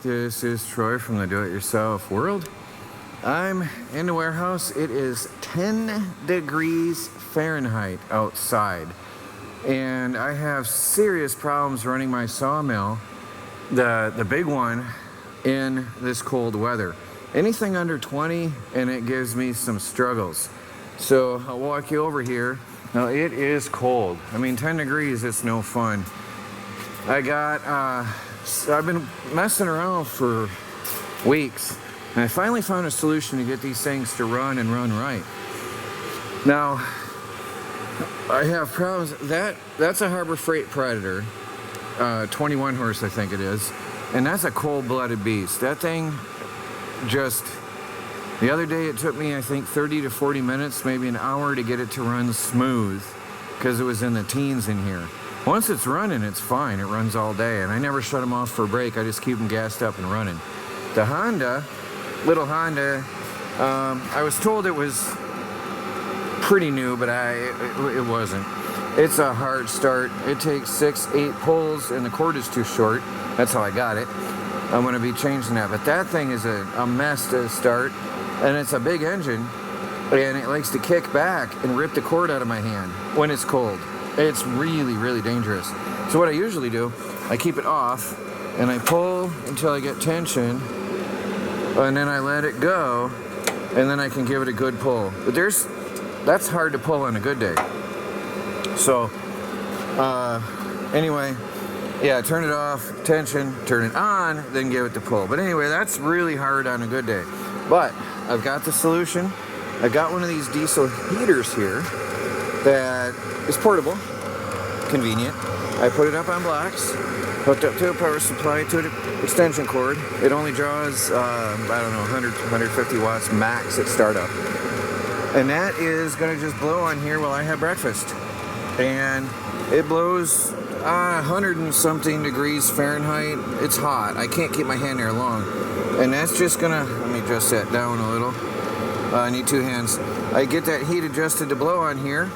This is Troy from the Do-It-Yourself world. I'm in the warehouse. It is 10 degrees Fahrenheit outside, and I have serious problems running my sawmill, the big one, in this cold weather. Anything under 20 and it gives me some struggles. So I'll walk you over here. Now it is cold. I mean, 10 degrees, it's no fun. I've been messing around for weeks, and I finally found a solution to get these things to run and run right. Now, I have problems. That's a Harbor Freight Predator, 21 horse I think it is, and that's a cold-blooded beast. That thing just, the other day it took me I think 30 to 40 minutes, maybe an hour to get it to run smooth because it was in the teens in here. Once it's running, it's fine. It runs all day, and I never shut them off for a break. I just keep them gassed up and running. The Honda, little Honda, I was told it was pretty new, but it wasn't. It's a hard start. It takes 6-8 pulls, and the cord is too short. That's how I got it. I'm going to be changing that, but that thing is a mess to start, and it's a big engine, and it likes to kick back and rip the cord out of my hand when it's cold. It's really, really dangerous. So what I usually do, I keep it off, and I pull until I get tension, and then I let it go, and then I can give it a good pull. But that's hard to pull on a good day. So, anyway, yeah, turn it off, tension, turn it on, then give it the pull. But anyway, that's really hard on a good day. But I've got the solution. I got one of these diesel heaters here that is portable, convenient. I put it up on blocks, hooked up to a power supply, to an extension cord. It only draws, I don't know, 100, 150 watts max at startup. And that is gonna just blow on here while I have breakfast. And it blows 100 and something degrees Fahrenheit. It's hot. I can't keep my hand there long. And that's just gonna, let me adjust that down a little. I need two hands. I get that heat adjusted to blow on here.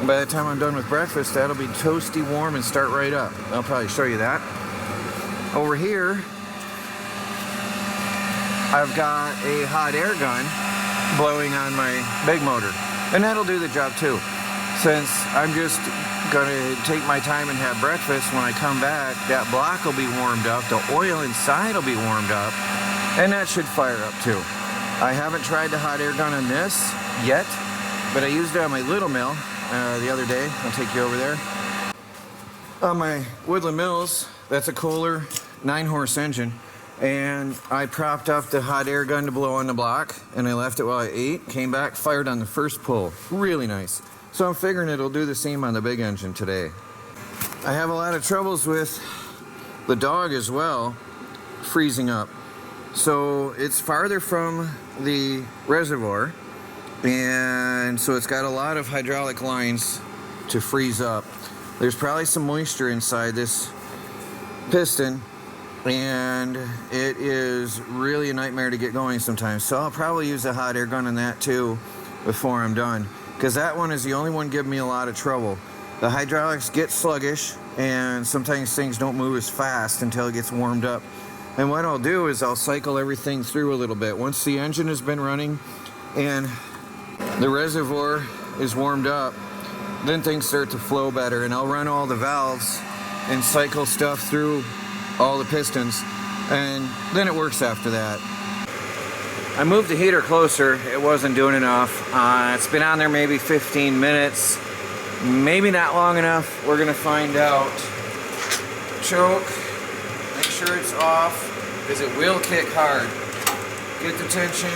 By the time I'm done with breakfast, that'll be toasty warm and start right up. I'll probably show you that. Over here, I've got a hot air gun blowing on my big motor. And that'll do the job too. Since I'm just gonna take my time and have breakfast, when I come back, that block will be warmed up, the oil inside will be warmed up, and that should fire up too. I haven't tried the hot air gun on this yet, but I used it on my little mill the other day. I'll take you over there. On my Woodland Mills, that's a Kohler 9-horse engine, and I propped up the hot air gun to blow on the block, and I left it while I ate, came back, fired on the first pull. Really nice. So I'm figuring it'll do the same on the big engine today. I have a lot of troubles with the dog as well, freezing up. So it's farther from the reservoir, and so it's got a lot of hydraulic lines to freeze up. There's probably some moisture inside this piston, and it is really a nightmare to get going sometimes. So I'll probably use a hot air gun on that too before I'm done, because that one is the only one giving me a lot of trouble. The hydraulics get sluggish, and sometimes things don't move as fast until it gets warmed up. And what I'll do is I'll cycle everything through a little bit. Once the engine has been running and the reservoir is warmed up, then things start to flow better, and I'll run all the valves and cycle stuff through all the pistons, and then it works after that. I moved the heater closer. It wasn't doing enough. It's been on there maybe 15 minutes, maybe not long enough. We're gonna find out. Choke, make sure it's off, because it will kick hard. Get the tension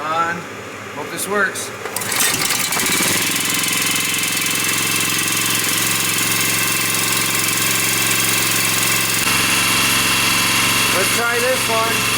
on. Hope this works. Let's try this one.